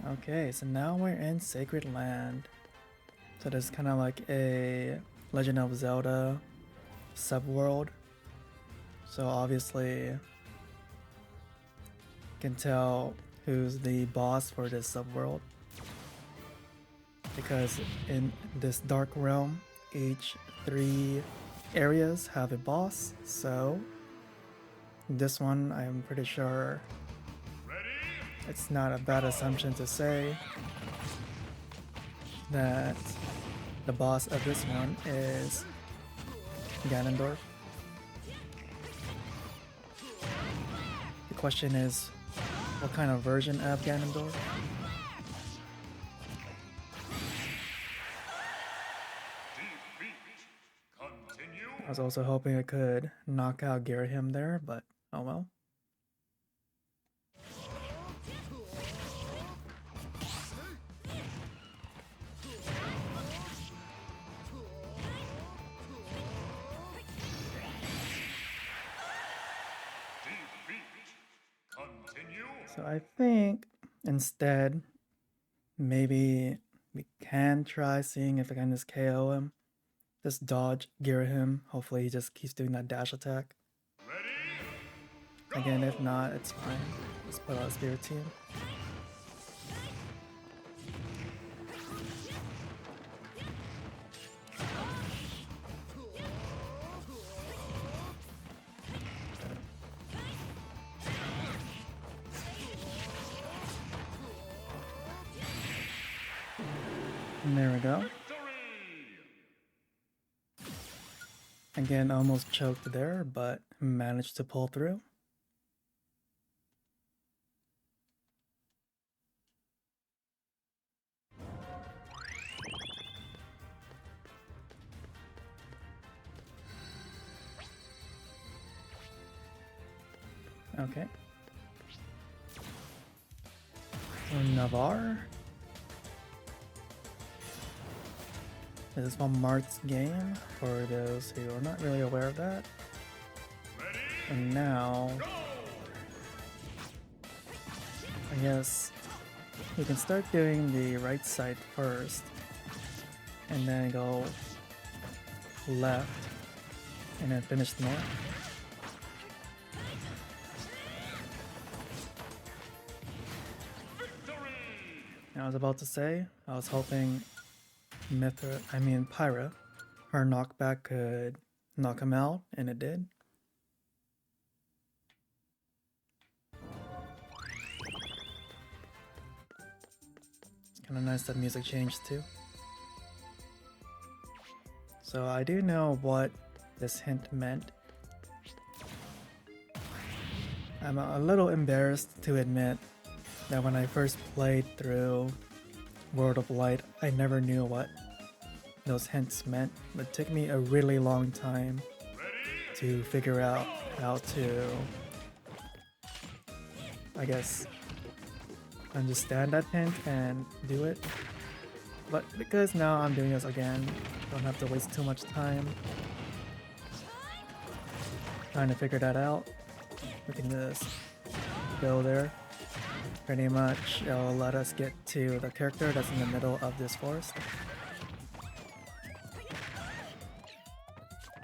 Okay, so now we're in Sacred Land. So there's kind of like a Legend of Zelda subworld. So obviously you can tell who's the boss for this subworld. Because in this dark realm, each 3 areas have a boss. So this one, I'm pretty sure it's not a bad assumption to say that the boss of this one is Ganondorf. The question is, what kind of version of Ganondorf? I was also hoping I could knock out Girahim there, but oh well. So I think instead, maybe we can try seeing if I can just KO him. Just dodge, gear him. Hopefully he just keeps doing that dash attack. Again, if not, it's fine. Let's put out a Spirit Team. And there we go. Again, almost choked there, but managed to pull through. Okay. So Navarre. This is from Mart's game, for those who are not really aware of that. And now, I guess you can start doing the right side first, and then go left, and then finish north. I was about to say, I was hoping Pyra, her knockback could knock him out, and it did. Kinda nice that music changed too. So I do know what this hint meant. I'm a little embarrassed to admit that when I first played through World of Light, I never knew what those hints meant, but it took me a really long time to figure out how to, I guess, understand that hint and do it. But because now I'm doing this again, don't have to waste too much time trying to figure that out. We can just go there. Pretty much, it'll let us get to the character that's in the middle of this forest.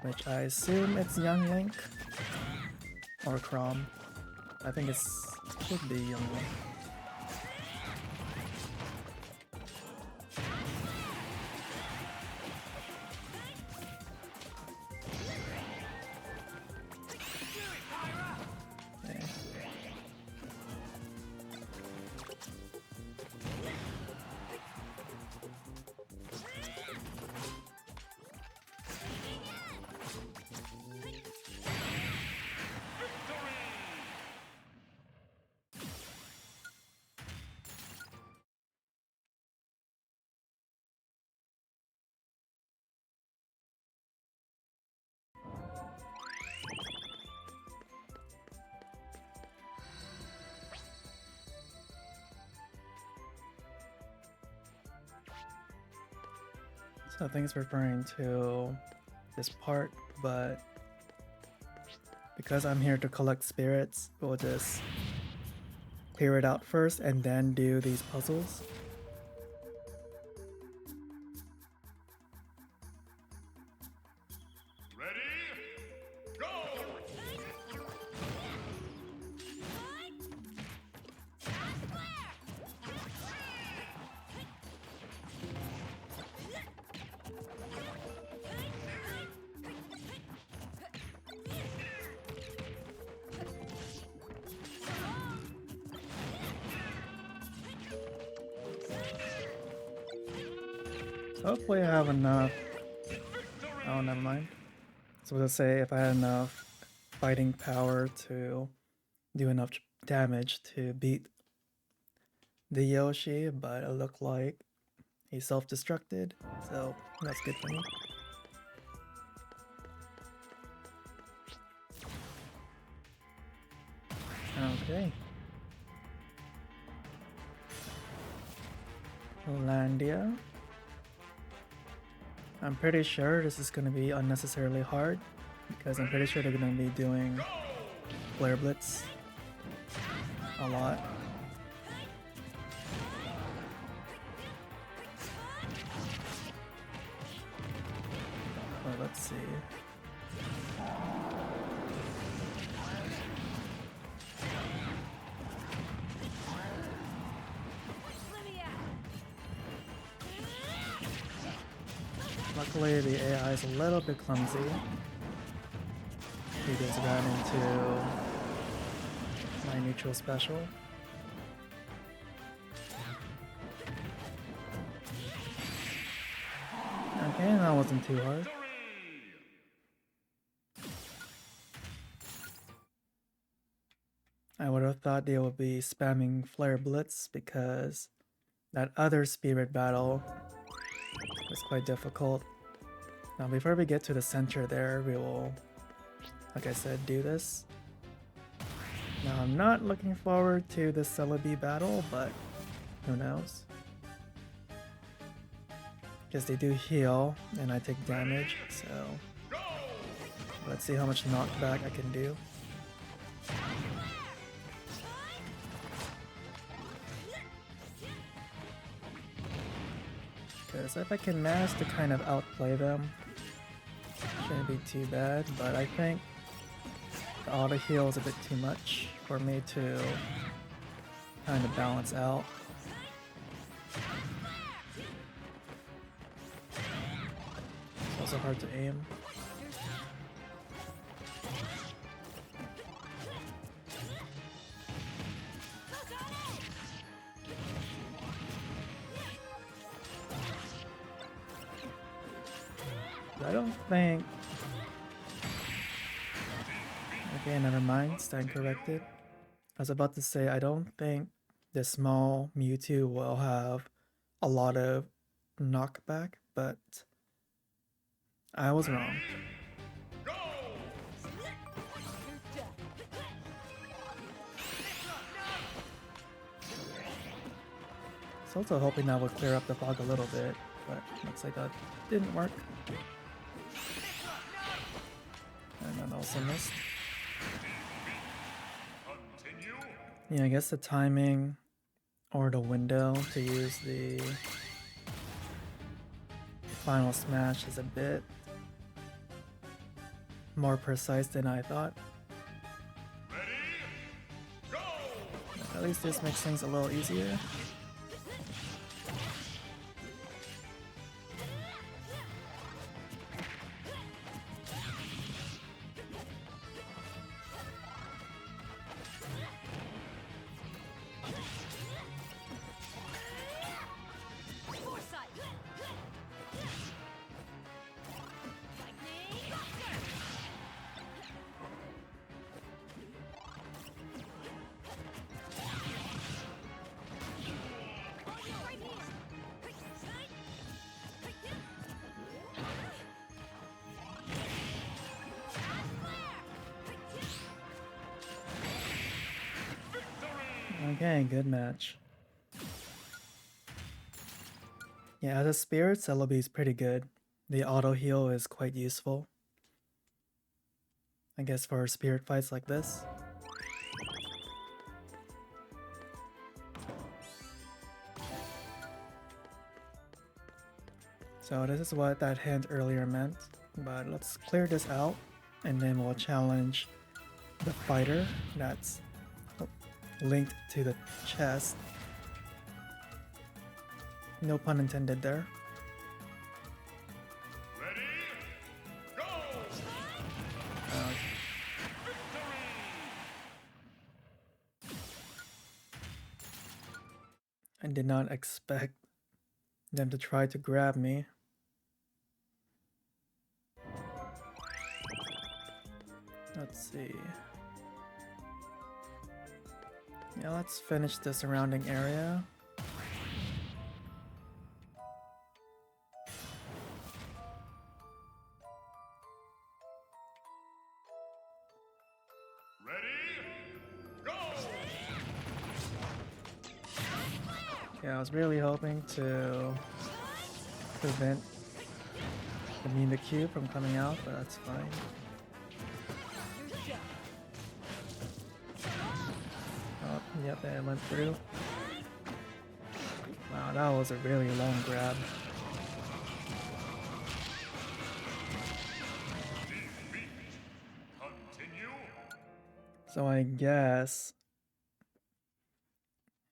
Which I assume it's Young Link. Or Chrom. I think it should be Young Link. So I think it's referring to this part, but because I'm here to collect spirits, we'll just clear it out first and then do these puzzles. Hopefully I have enough. Oh, never mind. So let's say if I had enough fighting power to do enough damage to beat the Yoshi, but it looked like he self-destructed, so that's good for me. Okay. Landia. I'm pretty sure this is going to be unnecessarily hard because I'm pretty sure they're going to be doing Flare Blitz a lot. Well, let's see. Luckily, the AI is a little bit clumsy. He just ran into my neutral special. Okay, that wasn't too hard. I would have thought they would be spamming Flare Blitz because that other spirit battle was quite difficult. Now before we get to the center there, we will, like I said, do this. Now I'm not looking forward to the Celebi battle, but who knows? Because they do heal and I take damage, so let's see how much knockback I can do. Because if I can manage to kind of outplay them, shouldn't be too bad, but I think the auto heal is a bit too much for me to kind of balance out. It's also hard to aim. I don't think... Okay, never mind, stand corrected. I was about to say, I don't think the small Mewtwo will have a lot of knockback, but I was wrong. I was also hoping that would clear up the fog a little bit, but looks like that didn't work. And then also missed. Yeah, I guess the timing or the window to use the final smash is a bit more precise than I thought. At least this makes things a little easier. Okay, good match. Yeah, as a spirit, Celebi is pretty good. The auto heal is quite useful, I guess, for spirit fights like this. So this is what that hint earlier meant, but let's clear this out and then we'll challenge the fighter that's linked to the chest. No pun intended there. Ready, go! I did not expect them to try to grab me. Let's see. Yeah, let's finish the surrounding area. Yeah, I was really hoping to prevent the Mimikyu from coming out, but that's fine. Oh, yep, it went through. Wow, that was a really long grab. So I guess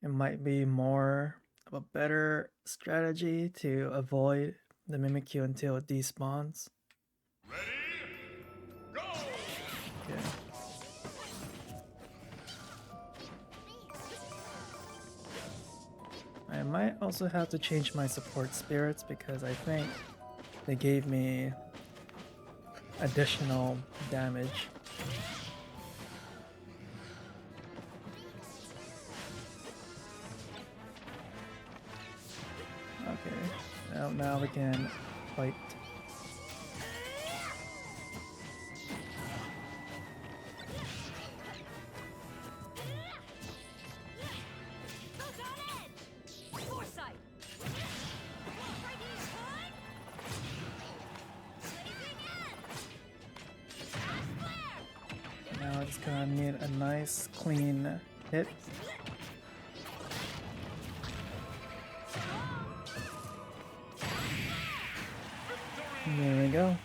it might be more of a better strategy to avoid the Mimikyu until it despawns. Ready, go! Okay. I might also have to change my support spirits because I think they gave me additional damage. Okay, now we can fight. Now I just gonna need a nice clean hit. There we go.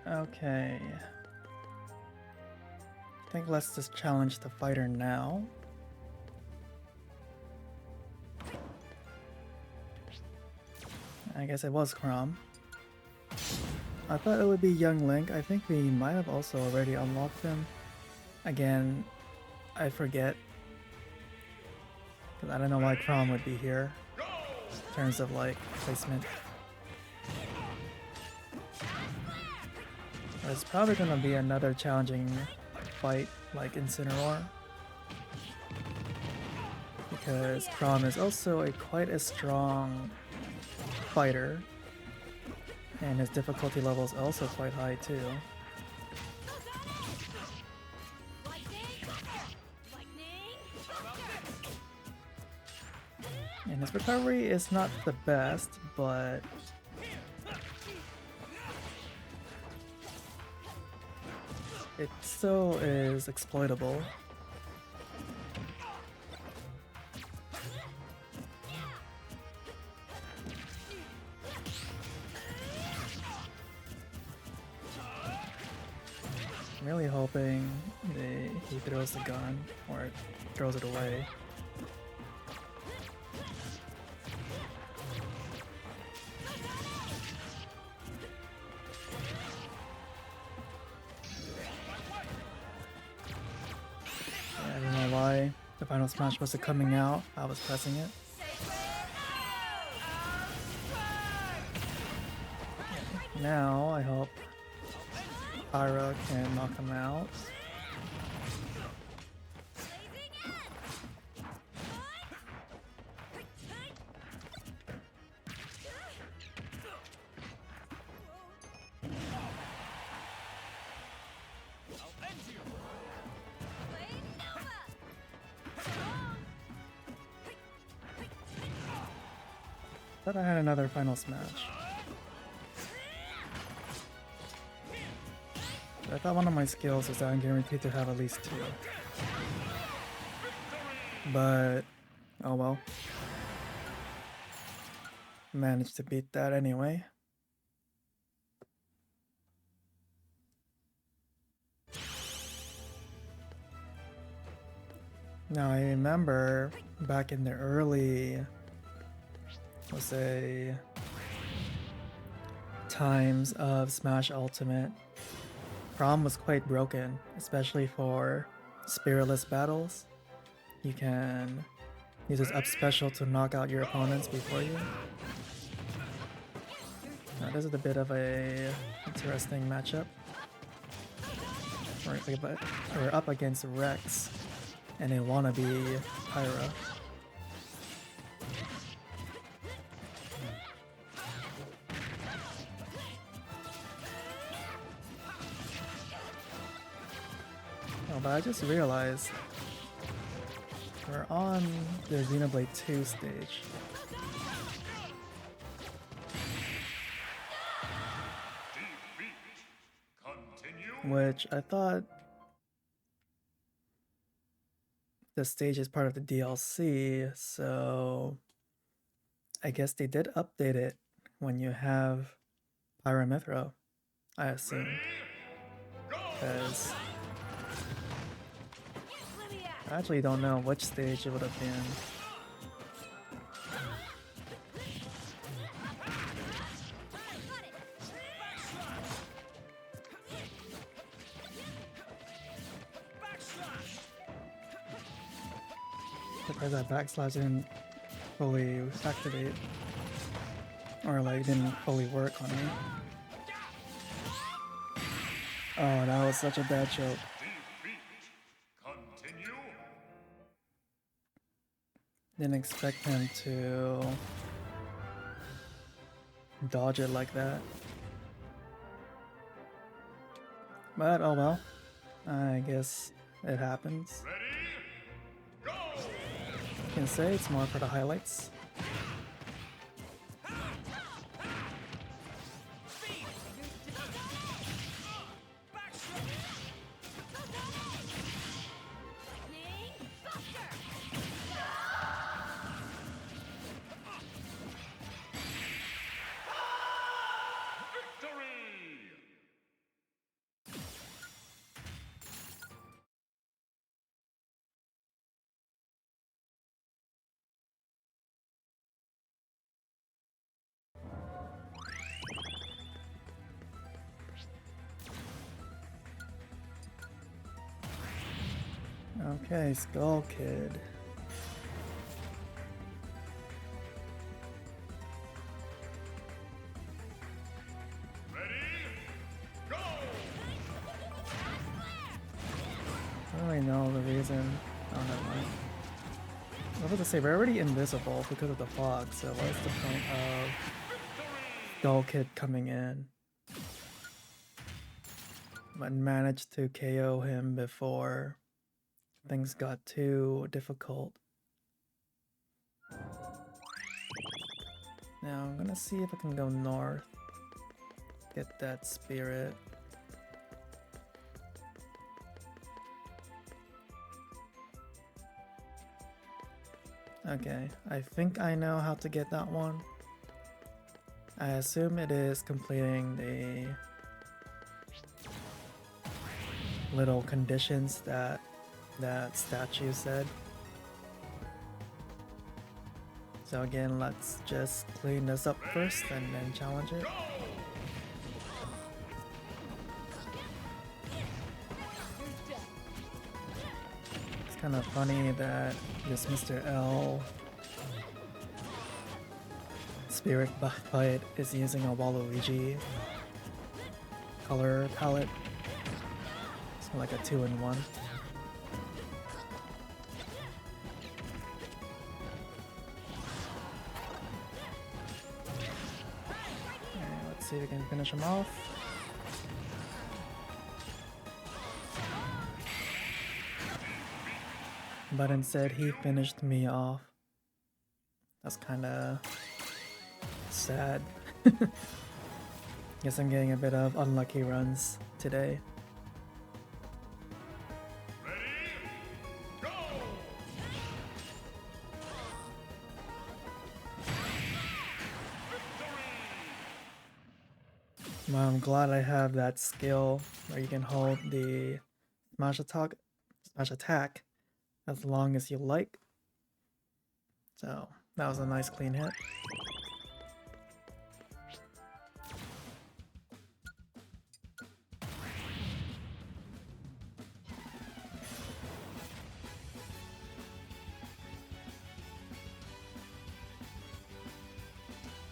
Okay. I think let's just challenge the fighter now. I guess it was Chrom. I thought it would be Young Link. I think we might have also already unlocked him. Again, I forget. Because I don't know why Chrom would be here. In terms of like placement. It's probably gonna be another challenging fight like Incineroar. Because Chrom is also quite a strong fighter. And his difficulty level is also quite high too. And his recovery is not the best, but it still is exploitable. I'm really hoping he throws the gun or throws it away. Yeah, I don't know why the final smash wasn't coming out. I was pressing it. Now I hope Pyra can knock him out. Thought I had another final smash. I thought one of my skills is that I'm guaranteed to have at least 2. But, oh well. Managed to beat that anyway. Now I remember back in the early, let's say, times of Smash Ultimate, Chrom was quite broken, especially for spiritless battles. You can use his up special to knock out your opponents before you. Now this is a bit of a interesting matchup. We're up against Rex and a wannabe Pyra. Oh, but I just realized we're on the Xenoblade 2 stage. Which I thought the stage is part of the DLC, so I guess they did update it when you have Pyra and Mythra, I assume. Because I actually don't know which stage it would have been. Because that backslash didn't fully activate, or like didn't fully work on me. Oh, that was such a bad choke. Didn't expect him to dodge it like that. But oh well, I guess it happens. You can say it's more for the highlights. Okay, Skull Kid. I don't really know the reason. Oh, never mind. I was about to say, we're already invisible because of the fog, so what's the point of Skull Kid coming in? But managed to KO him before things got too difficult. Now I'm gonna see if I can go north. Get that spirit. Okay, I think I know how to get that one. I assume it is completing the little conditions that statue said. So again, let's just clean this up first and then challenge it. It's kind of funny that this Mr. L spirit fight is using a Waluigi color palette. It's like a 2-in-1. Let's see if we can finish him off. But instead he finished me off. That's kinda sad. Guess I'm getting a bit of unlucky runs today. Well, I'm glad I have that skill where you can hold the smash attack as long as you like. So that was a nice clean hit.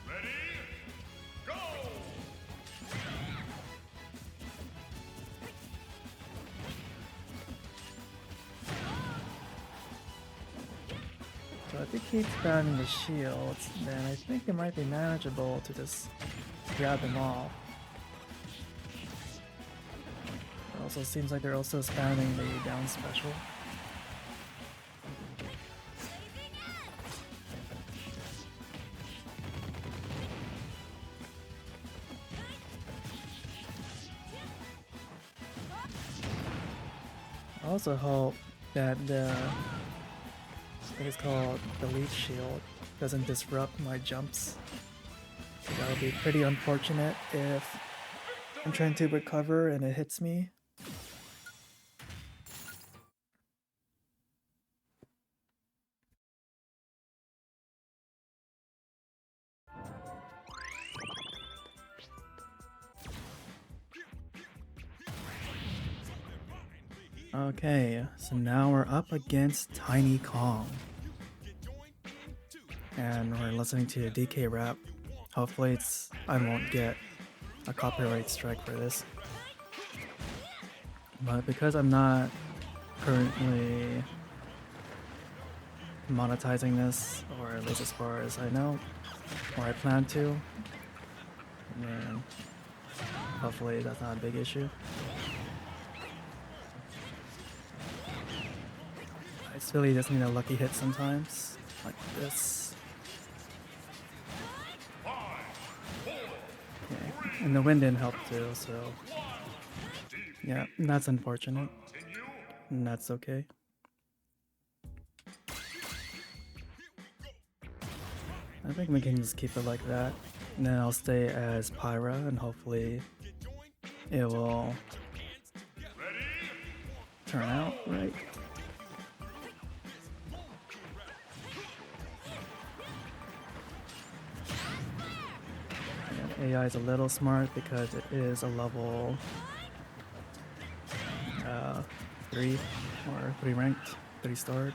Ready? Go! So if he keeps spamming the shields, then I think it might be manageable to just grab him off. It also seems like they're also spamming the down special. I also hope that I think it's called the leech shield, doesn't disrupt my jumps. That would be pretty unfortunate if I'm trying to recover and it hits me. Okay, so now we're up against Tiny Kong. And we're listening to DK rap. Hopefully I won't get a copyright strike for this. But because I'm not currently monetizing this, or at least as far as I know, or I plan to, then hopefully that's not a big issue. I just really just need a lucky hit sometimes, like this. Okay, and the wind didn't help too, so yeah, that's unfortunate. And that's okay. I think we can just keep it like that. And then I'll stay as Pyra and hopefully it will turn out right. And AI is a little smart because it is a level 3 or 3 ranked, 3 starred.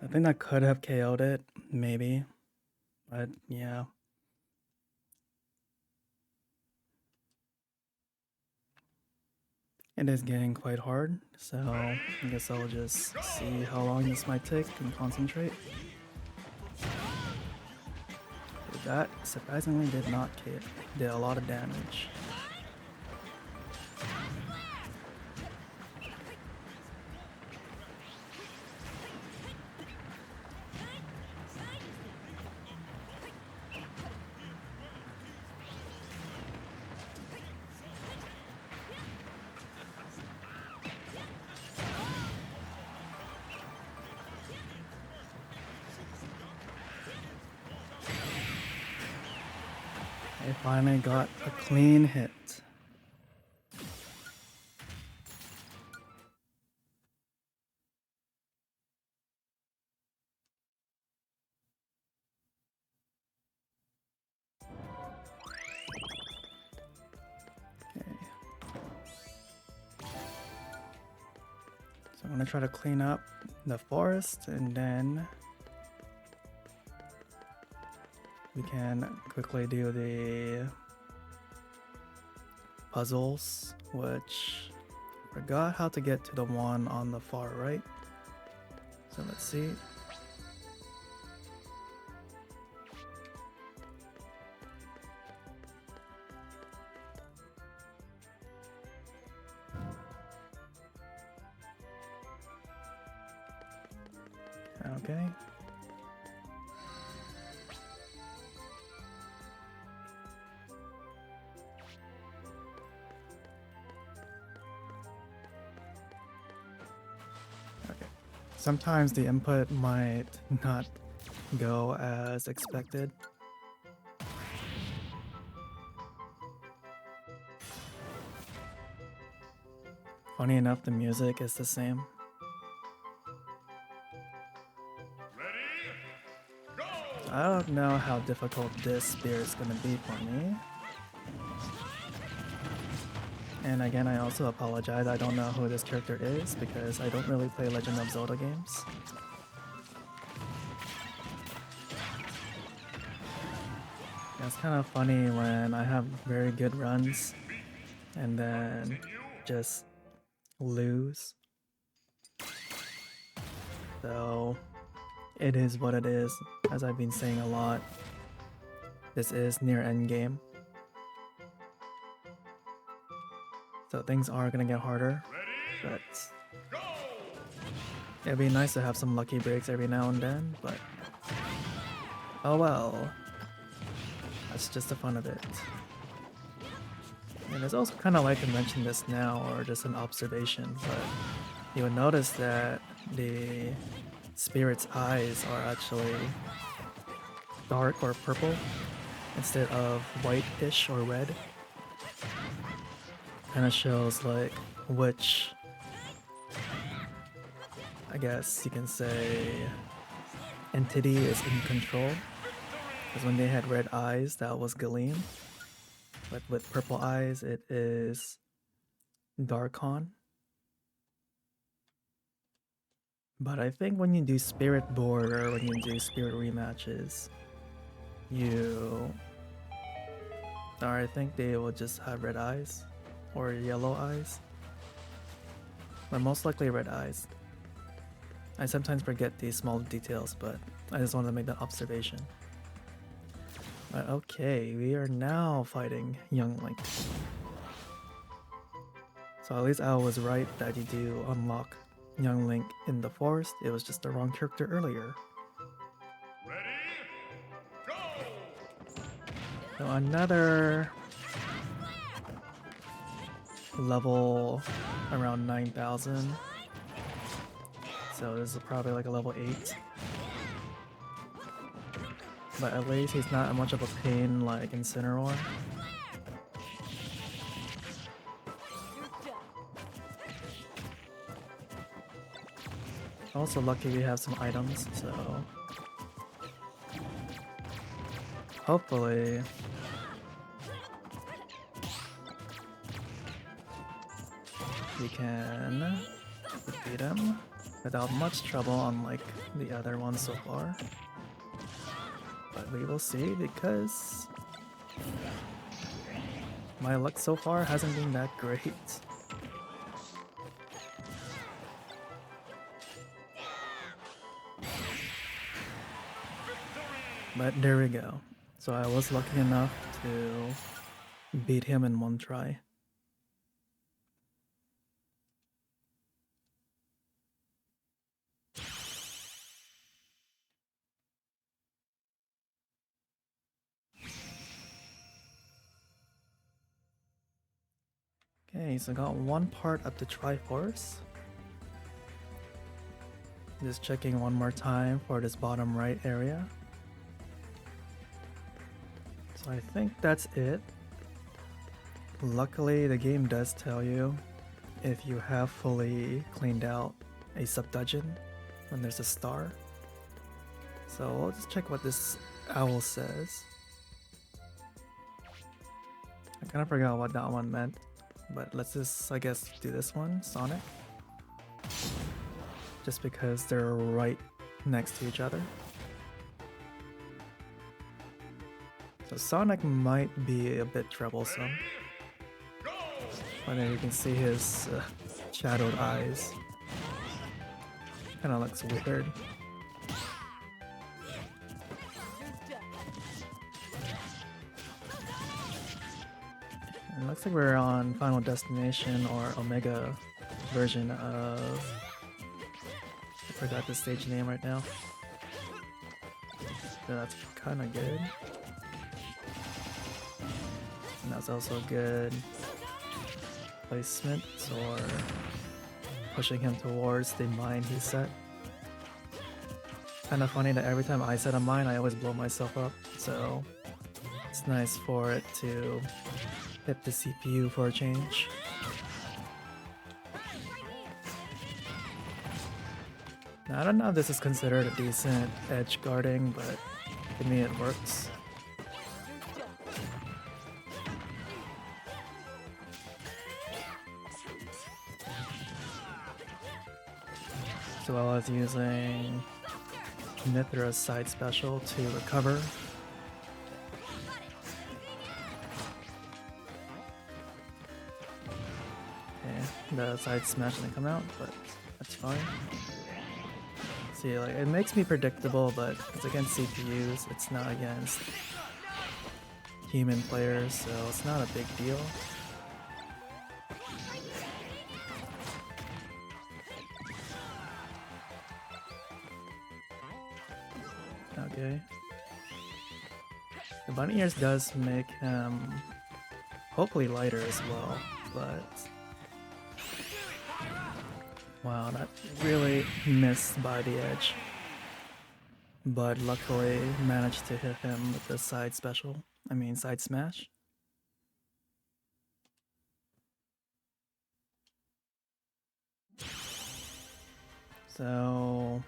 I think that could have KO'd it, maybe. But yeah. It is getting quite hard, so I guess I'll just see how long this might take and concentrate. But that surprisingly did not hit. Did a lot of damage. I finally got a clean hit. Okay. So I'm gonna try to clean up the forest and then we can quickly do the puzzles, which I forgot how to get to the one on the far right. So let's see. Okay. Sometimes the input might not go as expected. Funny enough, the music is the same. Ready? Go! I don't know how difficult this spear is gonna be for me. And again, I also apologize, I don't know who this character is because I don't really play Legend of Zelda games. Yeah, it's kind of funny when I have very good runs and then just lose. So it is what it is, as I've been saying a lot. This is near endgame. So things are gonna get harder, but Go! it'd be nice to have some lucky breaks every now and then, but oh well. That's just the fun of it. And it's also kind of like to mention this now, or just an observation, but you would notice that the spirit's eyes are actually dark or purple instead of whitish or red. Kind of shows like which, I guess you can say, entity is in control. Because when they had red eyes, that was Galeem. But with purple eyes, it is Darkon. But I think when you do Spirit Board or when you do Spirit Rematches, or I think they will just have red eyes or yellow eyes. But most likely red eyes. I sometimes forget these small details, but I just wanted to make that observation. But okay, we are now fighting Young Link. So at least I was right that you do unlock Young Link in the forest. It was just the wrong character earlier. Ready? Go! So another level around 9,000. So this is probably like a level 8. But at least he's not much of a pain like Incineroar. Also lucky we have some items, so hopefully we can defeat him without much trouble, unlike the other ones so far. But we will see, because my luck so far hasn't been that great. But there we go. So I was lucky enough to beat him in one try. Okay, so got one part up the Triforce. Just checking one more time for this bottom right area. So I think that's it. Luckily, the game does tell you if you have fully cleaned out a sub-dungeon when there's a star. So I'll just check what this owl says. I kind of forgot what that one meant, but let's just, I guess, do this one, Sonic. Just because they're right next to each other. So Sonic might be a bit troublesome. But then you can see his shadowed eyes. Kinda looks weird. It looks like we're on Final Destination or Omega version of... I forgot the stage name right now. So that's kinda good. And that's also good placement, or pushing him towards the mine he set. kind of funny that every time I set a mine, I always blow myself up. So it's nice for it to hit the CPU for a change. Now, I don't know if this is considered a decent edge guarding, but to me it works. So I was using Mythra's side special to recover. Okay, the side smash didn't come out, but that's fine. See, like, it makes me predictable, but it's against CPUs, it's not against human players, so it's not a big deal. Okay. The bunny ears does make him hopefully lighter as well, but wow, that really missed by the edge. But luckily managed to hit him with the side special. I mean side smash. So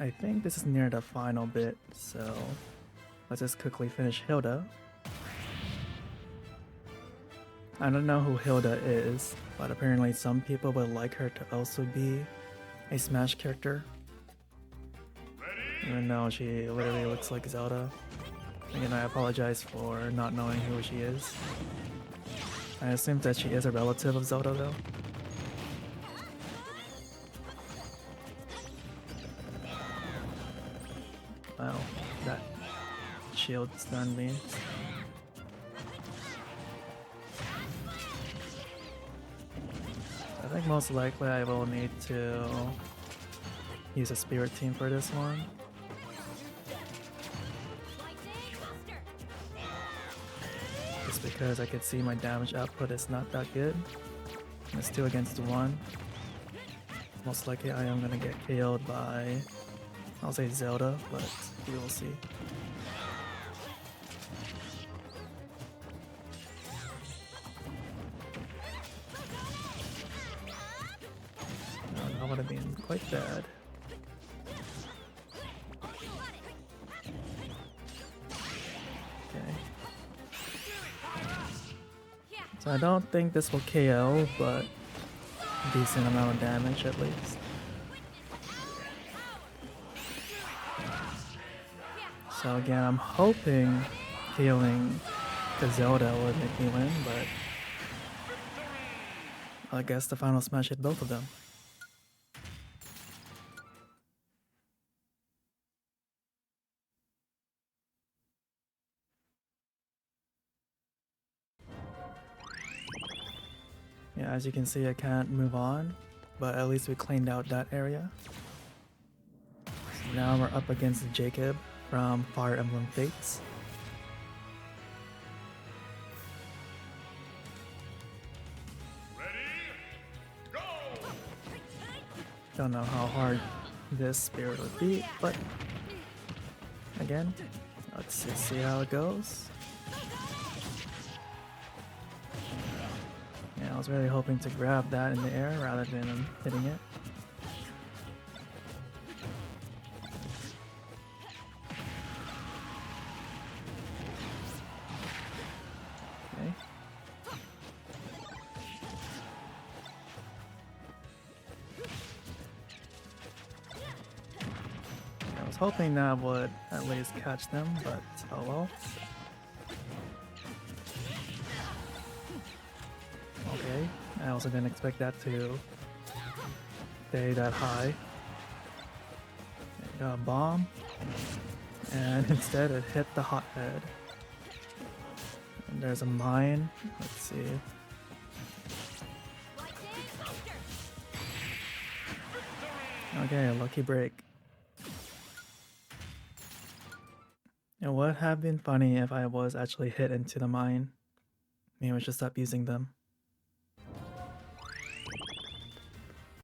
I think this is near the final bit, so let's just quickly finish Hilda. I don't know who Hilda is, but apparently some people would like her to also be a Smash character. Even though she literally looks like Zelda. Again, I apologize for not knowing who she is. I assume that she is a relative of Zelda though. Wow, that shield stunned me. I think most likely I will need to use a spirit team for this one. Just because I could see my damage output is not that good. It's 2 against 1. Most likely I am gonna get KO'd by, I'll say Zelda, but we will see. That would have been quite bad. Okay. So I don't think this will KO, but decent amount of damage at least. So again, I'm hoping healing the Zelda would make me win, but I guess the final smash hit both of them. Yeah, as you can see, I can't move on, but at least we cleaned out that area. So now we're up against Jacob from Fire Emblem Fates. Ready? Go! Don't know how hard this spirit would be, but again, let's just see how it goes. Yeah, I was really hoping to grab that in the air rather than hitting it. Okay. I was hoping that would at least catch them, but oh well. Okay, I also didn't expect that to stay that high. Got a bomb, and instead it hit the hothead. And there's a mine. Let's see. Okay, a lucky break. It would have been funny if I was actually hit into the mine. Maybe I should stop using them.